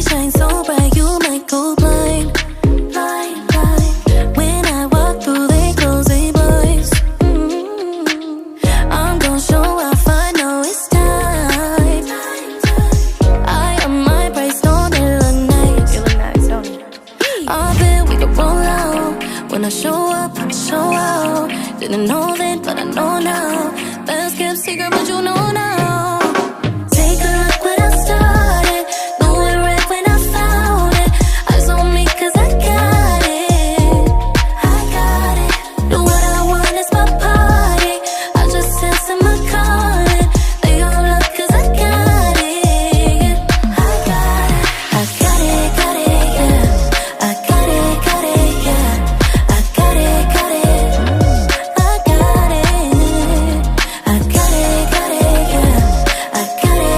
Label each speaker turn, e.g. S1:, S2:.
S1: shine so bright, you might go blind. Blind, blind. When I walk through, they close their blinds. I'm gon' show off, I know it's time. I am my price, don't it look nice?
S2: You look nice, don't you?
S1: I bet we could roll out. When I show up, I show out. Didn't know then, but I know now. Best kept secret, but you know